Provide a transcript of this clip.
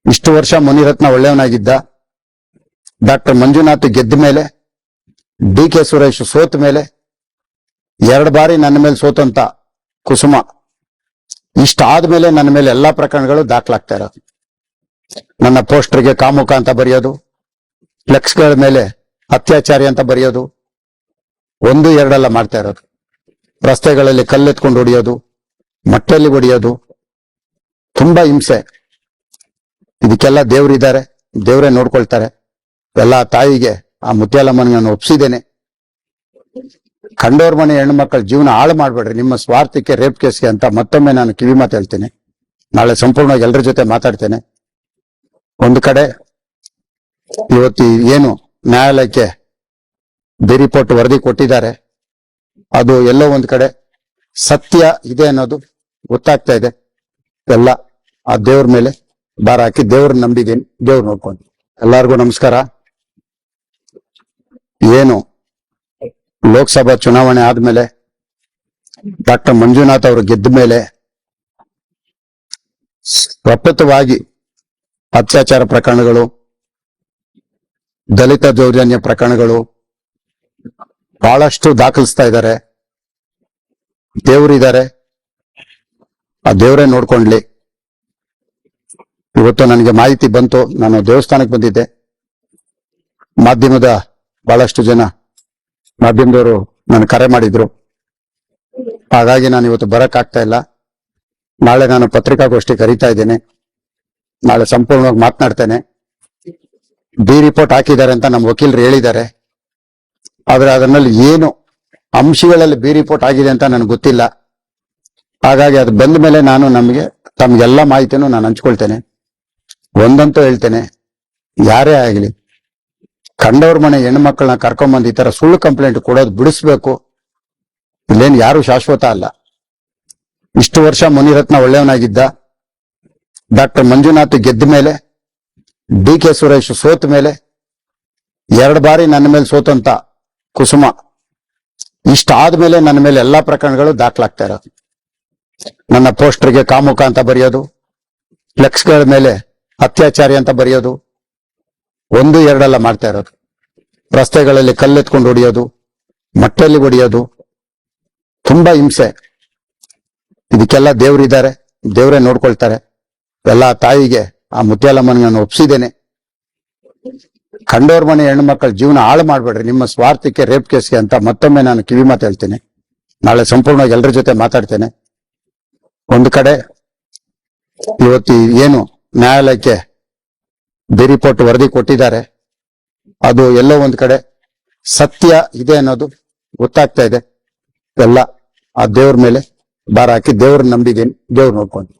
ಇಷ್ಟು ವರ್ಷ ಮುನಿರತ್ನ ಒಳ್ಳೆಯವನಾಗಿದ್ದ. ಡಾಕ್ಟರ್ ಮಂಜುನಾಥ್ ಗೆದ್ದ ಮೇಲೆ, ಡಿ.ಕೆ. ಸುರೇಶ್ ಸೋತ ಮೇಲೆ, 2 ಬಾರಿ ನನ್ನ ಮೇಲೆ ಸೋತಂತ ಕುಸುಮ ಇಷ್ಟಾದ್ಮೇಲೆ ನನ್ನ ಮೇಲೆ ಎಲ್ಲಾ ಪ್ರಕರಣಗಳು ದಾಖಲಾಗ್ತಾ ಇರೋದು. ನನ್ನ ಪೋಸ್ಟರ್ಗೆ ಕಾಮುಕ ಅಂತ ಬರೆಯೋದು, ಫ್ಲೆಕ್ಸ್ಗಳ ಮೇಲೆ ಅತ್ಯಾಚಾರಿ ಅಂತ ಬರೆಯೋದು, 1, 2 ಮಾಡ್ತಾ ಇರೋದು. ರಸ್ತೆಗಳಲ್ಲಿ ಕಲ್ಲೆತ್ಕೊಂಡು ಹೊಡೆಯೋದು, ಮಟ್ಟೆಯಲ್ಲಿ ಹೊಡೆಯೋದು, ತುಂಬಾ ಹಿಂಸೆ. ಇದಕ್ಕೆಲ್ಲ ದೇವರಿದ್ದಾರೆ, ದೇವರೇ ನೋಡ್ಕೊಳ್ತಾರೆ. ಎಲ್ಲ ತಾಯಿಗೆ ಆ ಮುತ್ಯಾಲಮ್ಮನಿಗೆ ನಾನು ಒಪ್ಸಿದ್ದೇನೆ. ಕಂಡೋರ್ ಮನೆ ಹೆಣ್ಣು ಮಕ್ಕಳ ಜೀವನ ಹಾಳು ಮಾಡ್ಬೇಡ್ರಿ ನಿಮ್ಮ ಸ್ವಾರ್ಥಕ್ಕೆ, ರೇಪ್ ಕೇಸ್ಗೆ ಅಂತ ಮತ್ತೊಮ್ಮೆ ನಾನು ಕಿವಿ ಮಾತು ಹೇಳ್ತೇನೆ. ನಾಳೆ ಸಂಪೂರ್ಣವಾಗಿ ಎಲ್ಲರ ಜೊತೆ ಮಾತಾಡ್ತೇನೆ. ಒಂದು ಕಡೆ ಇವತ್ತು ಏನು ನ್ಯಾಯಾಲಯಕ್ಕೆ ಬಿ ರಿಪೋರ್ಟ್ ವರದಿ ಕೊಟ್ಟಿದ್ದಾರೆ, ಅದು ಎಲ್ಲೋ ಒಂದ್ ಕಡೆ ಸತ್ಯ ಇದೆ ಅನ್ನೋದು ಗೊತ್ತಾಗ್ತಾ ಇದೆ. ಎಲ್ಲ ಆ ದೇವ್ರ ಮೇಲೆ ಭಾರ ಹಾಕಿ ದೇವ್ರ ನಂಬಿದ್ದೀನಿ, ದೇವ್ರು ನೋಡ್ಕೊಂಡು. ಎಲ್ಲಾರ್ಗು ನಮಸ್ಕಾರ. ಏನು ಲೋಕಸಭಾ ಚುನಾವಣೆ ಆದ್ಮೇಲೆ ಡಾಕ್ಟರ್ ಮಂಜುನಾಥ್ ಅವರು ಗೆದ್ದ ಮೇಲೆ ಸತತವಾಗಿ ಅತ್ಯಾಚಾರ ಪ್ರಕರಣಗಳು, ದಲಿತ ದೌರ್ಜನ್ಯ ಪ್ರಕರಣಗಳು ಬಹಳಷ್ಟು ದಾಖಲಿಸ್ತಾ ಇದ್ದಾರೆ. ದೇವರಿದ್ದಾರೆ, ಆ ದೇವರೇ ನೋಡ್ಕೊಂಡ್ಲಿ. ಇವತ್ತು ನನಗೆ ಮಾಹಿತಿ ಬಂತು, ನಾನು ದೇವಸ್ಥಾನಕ್ಕೆ ಬಂದಿದ್ದೆ. ಮಾಧ್ಯಮದ ಬಹಳಷ್ಟು ಜನ ಮಾಧ್ಯಮದವರು ನಾನು ಕರೆ ಮಾಡಿದ್ರು, ಹಾಗಾಗಿ ನಾನು ಇವತ್ತು ಬರಕ್ ಆಗ್ತಾ ಇಲ್ಲ. ನಾಳೆ ನಾನು ಪತ್ರಿಕಾಗೋಷ್ಠಿ ಕರೀತಾ ಇದ್ದೇನೆ, ನಾಳೆ ಸಂಪೂರ್ಣವಾಗಿ ಮಾತನಾಡ್ತೇನೆ. ಬಿ ರಿಪೋರ್ಟ್ ಹಾಕಿದ್ದಾರೆ ಅಂತ ನಮ್ಮ ವಕೀಲರು ಹೇಳಿದ್ದಾರೆ, ಆದ್ರೆ ಅದರಲ್ಲಿ ಏನು ಅಂಶಗಳಲ್ಲಿ ಬಿ ರಿಪೋರ್ಟ್ ಆಗಿದೆ ಅಂತ ನನಗೆ ಗೊತ್ತಿಲ್ಲ. ಹಾಗಾಗಿ ಅದು ಬಂದ ಮೇಲೆ ನಾನು ತಮ್ಗೆಲ್ಲ ಮಾಹಿತಿನೂ ನಾನು ಹಂಚ್ಕೊಳ್ತೇನೆ. ಒಂದಂತೂ ಹೇಳ್ತೇನೆ, ಯಾರೇ ಆಗಲಿ ಕಂಡವ್ರ ಮನೆ ಹೆಣ್ಣು ಮಕ್ಕಳನ್ನ ಕರ್ಕೊಂಡ್ಬಂದು ಈ ತರ ಸುಳ್ಳು ಕಂಪ್ಲೇಂಟ್ ಕೊಡೋದು ಬಿಡಿಸ್ಬೇಕು. ಇಲ್ಲೇನು ಯಾರು ಶಾಶ್ವತ ಅಲ್ಲ. ಇಷ್ಟು ವರ್ಷ ಮುನಿರತ್ನ ಒಳ್ಳೆಯವನಾಗಿದ್ದ. ಡಾಕ್ಟರ್ ಮಂಜುನಾಥ್ ಗೆದ್ದ ಮೇಲೆ, ಡಿ.ಕೆ. ಸುರೇಶ್ ಸೋತ ಮೇಲೆ, 2 ಬಾರಿ ನನ್ನ ಮೇಲೆ ಸೋತಂತ ಕುಸುಮ ಇಷ್ಟಾದ್ಮೇಲೆ ನನ್ನ ಮೇಲೆ ಎಲ್ಲಾ ಪ್ರಕರಣಗಳು ದಾಖಲಾಗ್ತಾ ಇರೋದು. ನನ್ನ ಪೋಸ್ಟರ್ಗೆ ಕಾಮುಕ ಅಂತ ಬರೆಯೋದು, ಫ್ಲೆಕ್ಸ್ಗಳ ಮೇಲೆ ಅತ್ಯಾಚಾರಿ ಅಂತ ಬರೆಯೋದು, 1, 2 ಮಾಡ್ತಾ ಇರೋದು. ರಸ್ತೆಗಳಲ್ಲಿ ಕಲ್ಲೆತ್ಕೊಂಡು ಹೊಡೆಯೋದು, ಮಟ್ಟೆಯಲ್ಲಿ ಹೊಡೆಯೋದು, ತುಂಬಾ ಹಿಂಸೆ. ಇದಕ್ಕೆಲ್ಲ ದೇವರಿದ್ದಾರೆ, ದೇವರೇ ನೋಡ್ಕೊಳ್ತಾರೆ. ಎಲ್ಲ ತಾಯಿಗೆ ಆ ಮುತ್ಯಾಲಮ್ಮನಿಗೆ ನಾನು ಒಪ್ಸಿದ್ದೇನೆ. ಕಂಡೋರ್ ಮನೆ ಹೆಣ್ಣು ಮಕ್ಕಳ ಜೀವನ ಹಾಳು ಮಾಡ್ಬೇಡ್ರಿ ನಿಮ್ಮ ಸ್ವಾರ್ಥಕ್ಕೆ, ರೇಪ್ ಕೇಸ್ಗೆ ಅಂತ ಮತ್ತೊಮ್ಮೆ ನಾನು ಕಿವಿ ಮಾತು ಹೇಳ್ತೇನೆ. ನಾಳೆ ಸಂಪೂರ್ಣವಾಗಿ ಎಲ್ಲರ ಜೊತೆ ಮಾತಾಡ್ತೇನೆ. ಒಂದು ಕಡೆ ಇವತ್ತು ಏನು ನ್ಯಾಯಾಲಯಕ್ಕೆ ಬಿ ರಿಪೋರ್ಟ್ ವರದಿ ಕೊಟ್ಟಿದ್ದಾರೆ, ಅದು ಎಲ್ಲೋ ಒಂದ್ ಕಡೆ ಸತ್ಯ ಇದೆ ಅನ್ನೋದು ಗೊತ್ತಾಗ್ತಾ ಇದೆ. ಎಲ್ಲ ಆ ದೇವ್ರ ಮೇಲೆ ಭಾರ ಹಾಕಿ ದೇವ್ರ ನಂಬಿದ್ದೀನಿ, ದೇವ್ರು ನೋಡ್ಕೊಂಡು.